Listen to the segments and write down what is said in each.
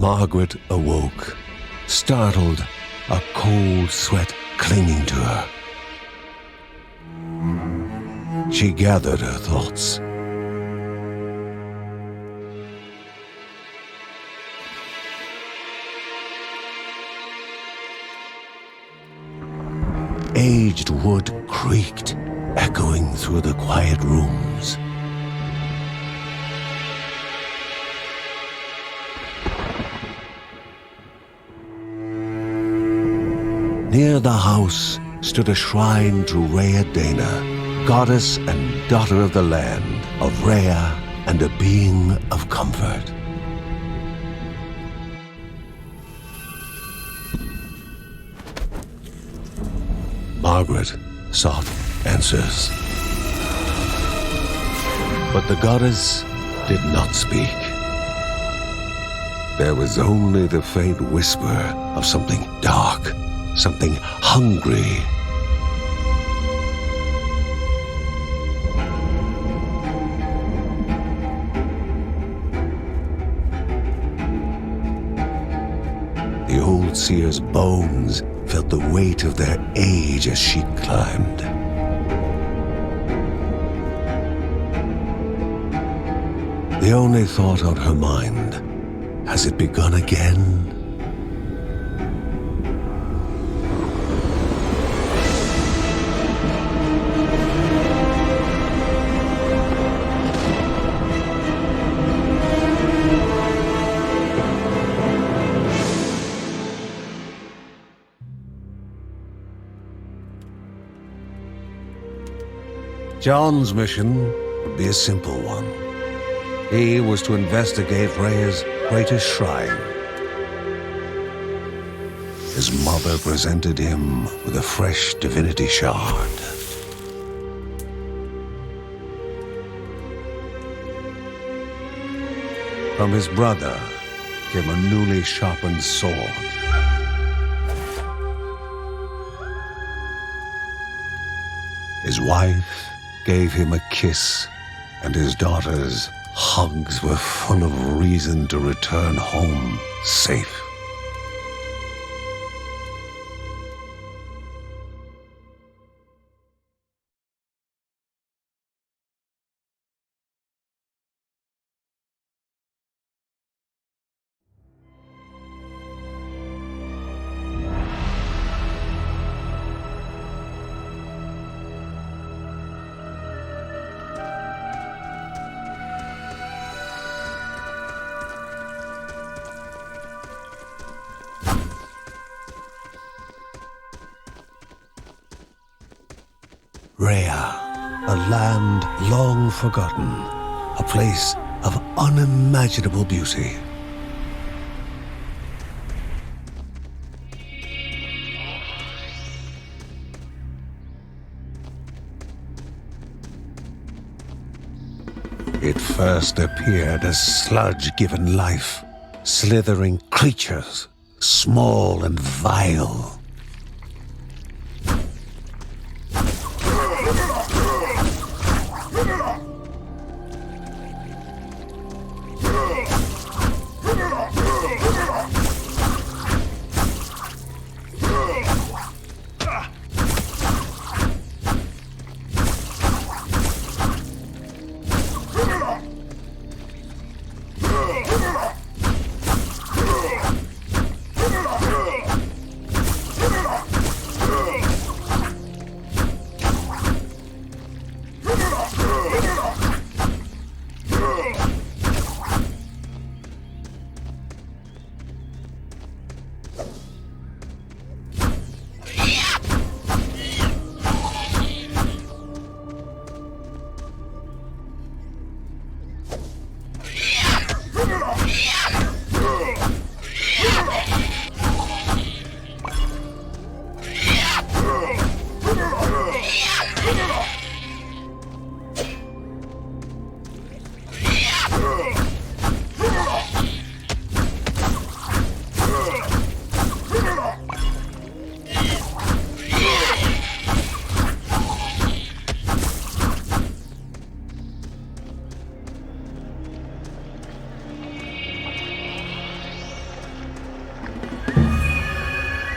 Margaret awoke, startled, a cold sweat clinging to her. She gathered her thoughts. Aged wood creaked, echoing through the quiet rooms. Near the house stood a shrine to Rhea Dana, goddess and daughter of the land, of Rhea and a being of comfort. Margaret sought answers. But the goddess did not speak. There was only the faint whisper of something dark, something hungry. The old seer's bones felt the weight of their age as she climbed. The only thought on her mind, has it begun again? John's mission would be a simple one. He was to investigate Rhea's greatest shrine. His mother presented him with a fresh divinity shard. From his brother came a newly sharpened sword. His wife gave him a kiss, and his daughter's hugs were full of reason to return home safe. Rhea, a land long forgotten, a place of unimaginable beauty. It first appeared as sludge given life, slithering creatures, small and vile.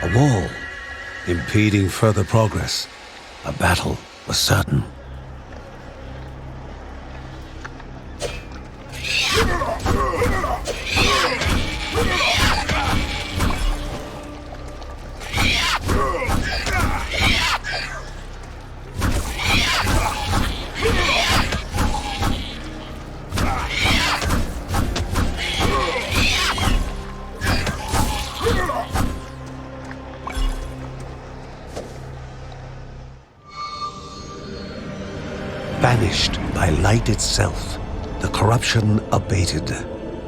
A wall, impeding further progress. A battle was certain. Banished by light itself, the corruption abated,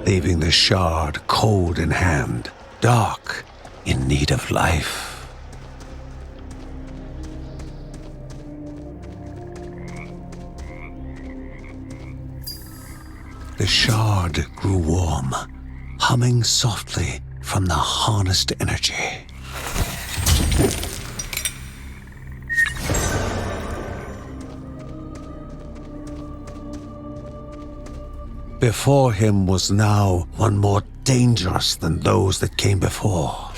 leaving the shard cold in hand, dark, in need of life. The shard grew warm, humming softly from the harnessed energy. Before him was now one more dangerous than those that came before.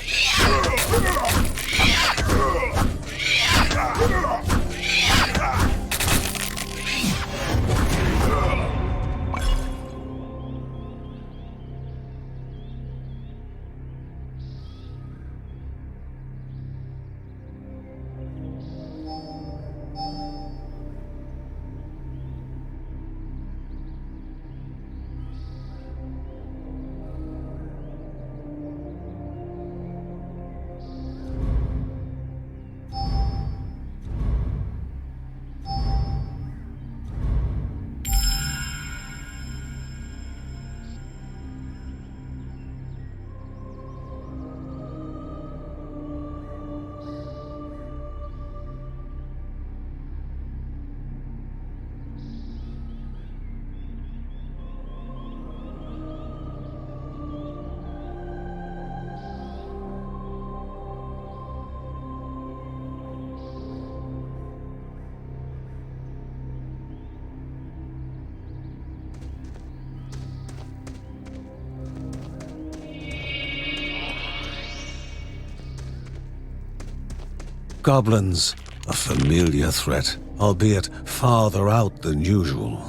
Goblins, a familiar threat, albeit farther out than usual.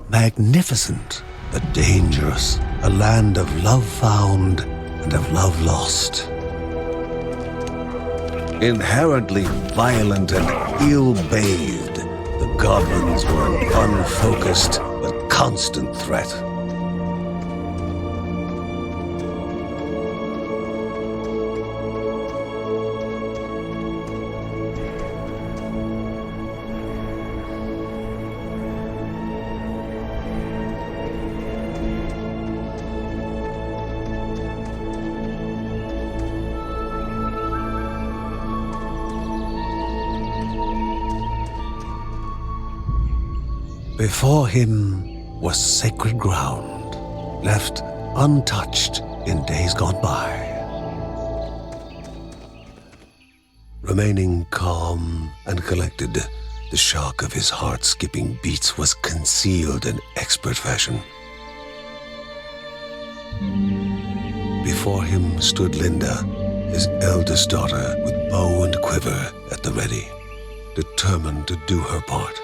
Magnificent, but dangerous, a land of love found and of love lost. Inherently violent and ill-bathed, the goblins were an unfocused but constant threat. Before him was sacred ground, left untouched in days gone by. Remaining calm and collected, the shock of his heart-skipping beats was concealed in expert fashion. Before him stood Linda, his eldest daughter, with bow and quiver at the ready, determined to do her part.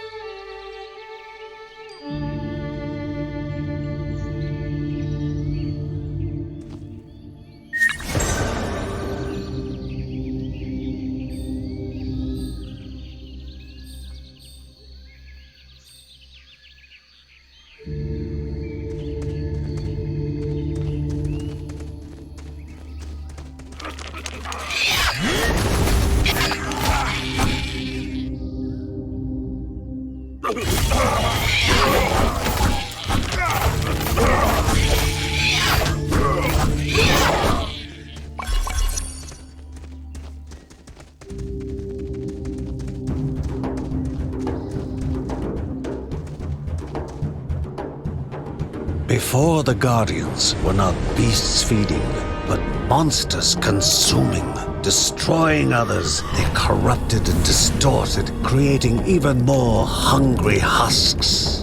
Before, the Guardians were not beasts feeding, but monsters consuming, destroying others. They corrupted and distorted, creating even more hungry husks.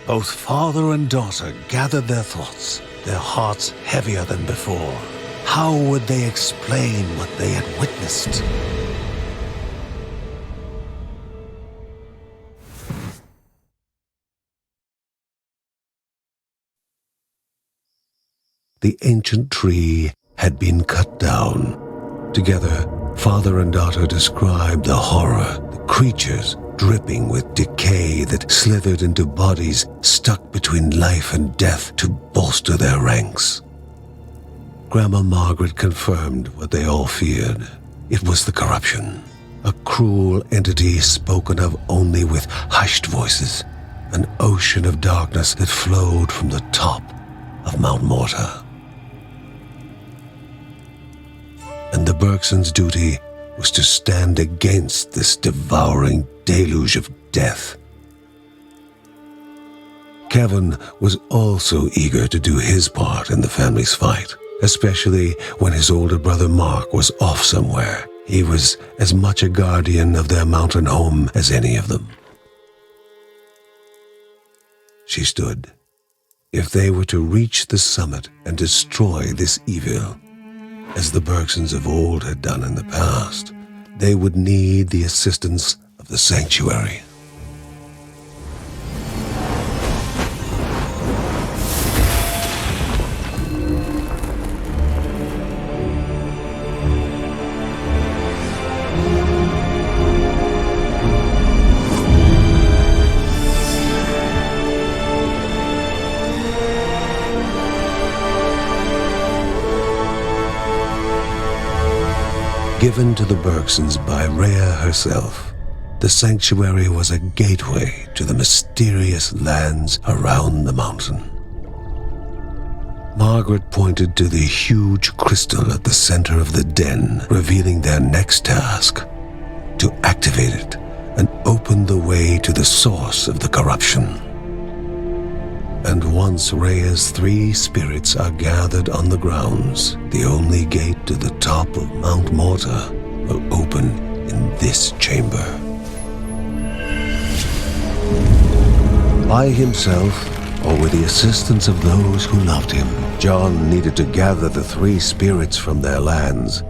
Both father and daughter gathered their thoughts, their hearts heavier than before. How would they explain what they had witnessed? The ancient tree had been cut down. Together, father and daughter described the horror, the creatures dripping with decay that slithered into bodies stuck between life and death to bolster their ranks. Grandma Margaret confirmed what they all feared. It was the corruption, a cruel entity spoken of only with hushed voices, an ocean of darkness that flowed from the top of Mount Morta. And the Bergsons' duty was to stand against this devouring deluge of death. Kevin was also eager to do his part in the family's fight, especially when his older brother Mark was off somewhere. He was as much a guardian of their mountain home as any of them. She stood. If they were to reach the summit and destroy this evil, as the Bergsons of old had done in the past, they would need the assistance of the sanctuary. Given to the Bergsons by Rhea herself, the sanctuary was a gateway to the mysterious lands around the mountain. Margaret pointed to the huge crystal at the center of the den, revealing their next task: to activate it and open the way to the source of the corruption. And once Rhea's 3 spirits are gathered on the grounds, the only gate to the top of Mount Morta will open in this chamber. By himself, or with the assistance of those who loved him, John needed to gather the 3 spirits from their lands.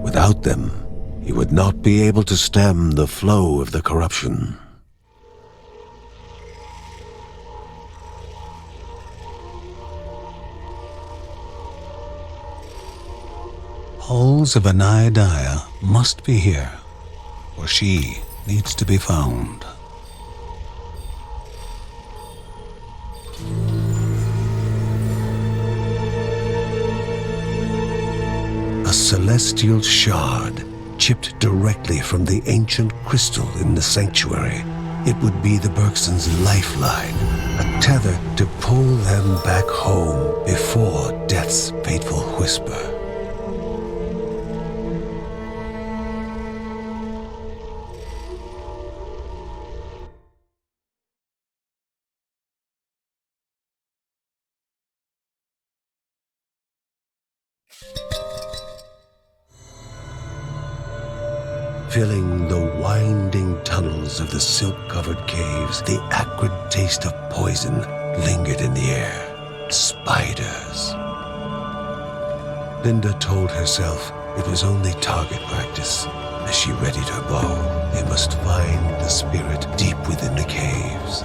Without them, he would not be able to stem the flow of the corruption. Halls of Anaidia must be here, or she needs to be found. A celestial shard chipped directly from the ancient crystal in the sanctuary. It would be the Bergsons' lifeline, a tether to pull them back home before death's fateful whisper. Filling the winding tunnels of the silk-covered caves, the acrid taste of poison lingered in the air. Spiders. Linda told herself it was only target practice. As she readied her bow, they must find the spirit deep within the caves.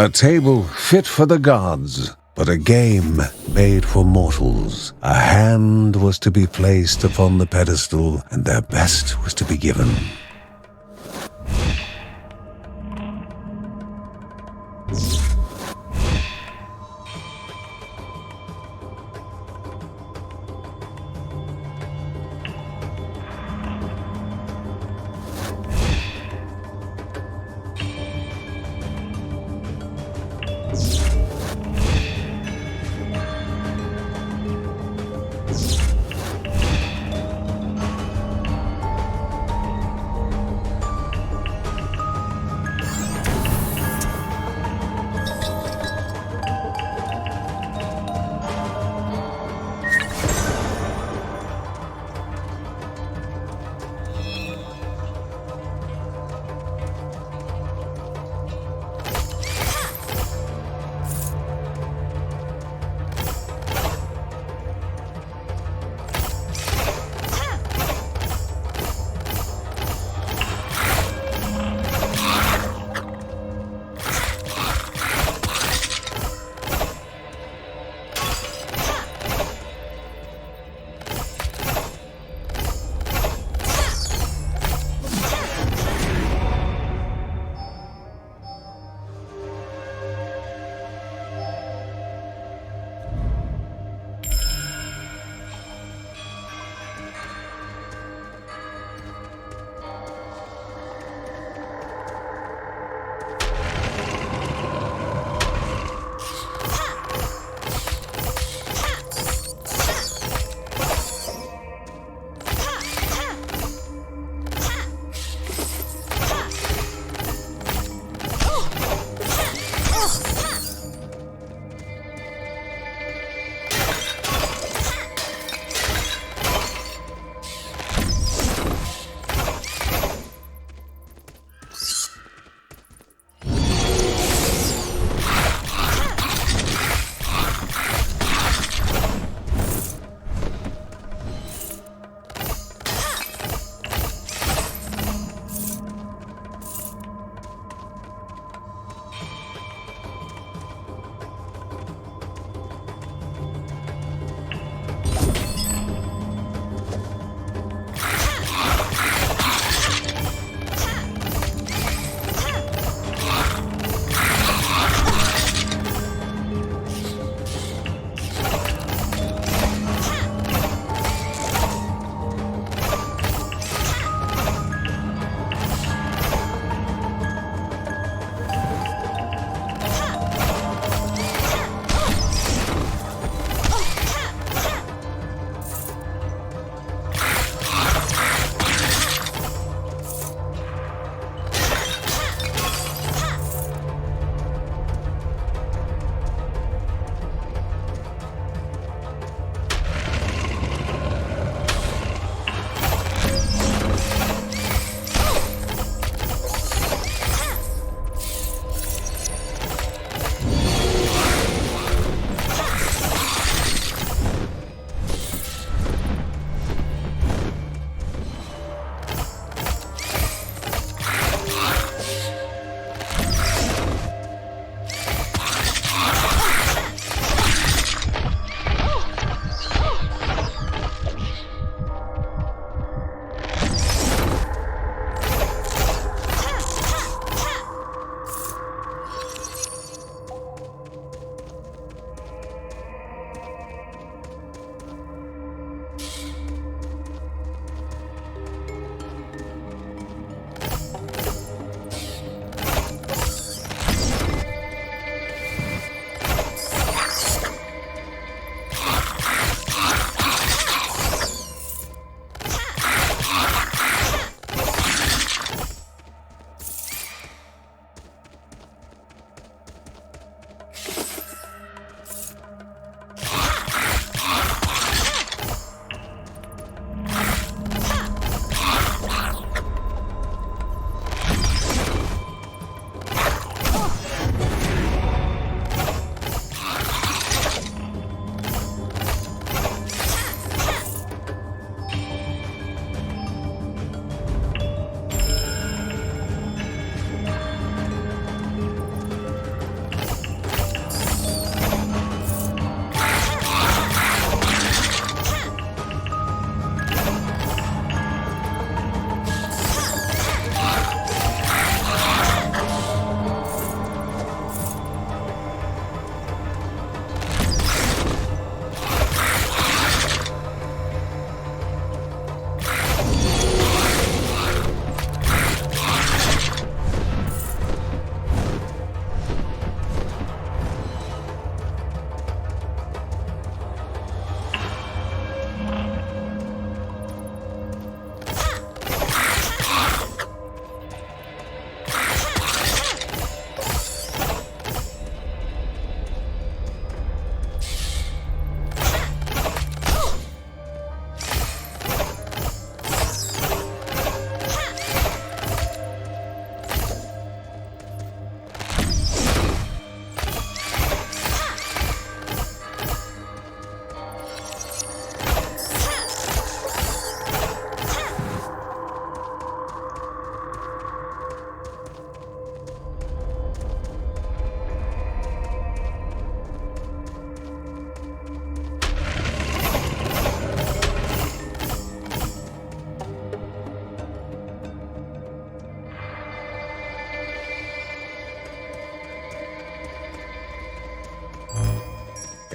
A table fit for the gods, but a game made for mortals. A hand was to be placed upon the pedestal, and their best was to be given.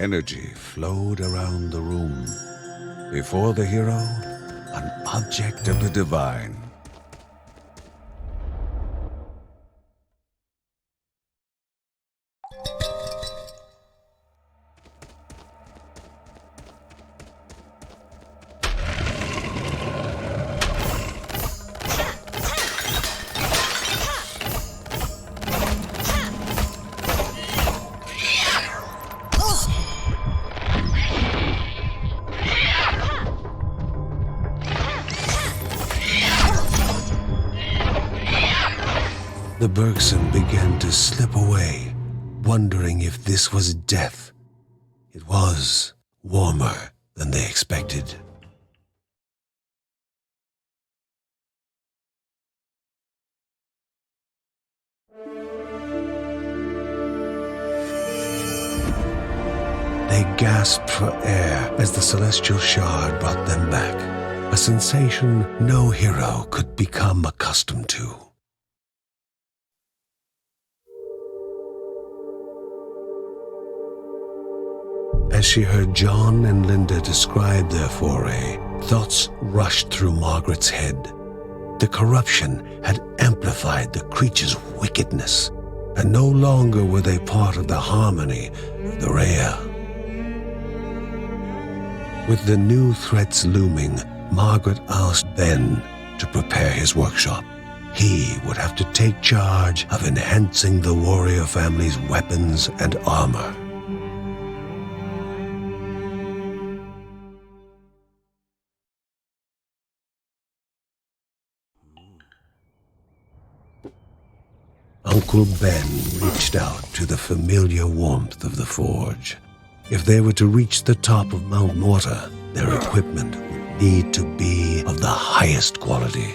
energy flowed around the room. Before the hero, an object of the divine. The Bergson began to slip away, wondering if this was death. It was warmer than they expected. They gasped for air as the celestial shard brought them back, a sensation no hero could become accustomed to. As she heard John and Linda describe their foray, thoughts rushed through Margaret's head. The corruption had amplified the creature's wickedness, and no longer were they part of the harmony of the Rhea. With the new threats looming, Margaret asked Ben to prepare his workshop. He would have to take charge of enhancing the warrior family's weapons and armor. Uncle Ben reached out to the familiar warmth of the forge. If they were to reach the top of Mount Morta, their equipment would need to be of the highest quality.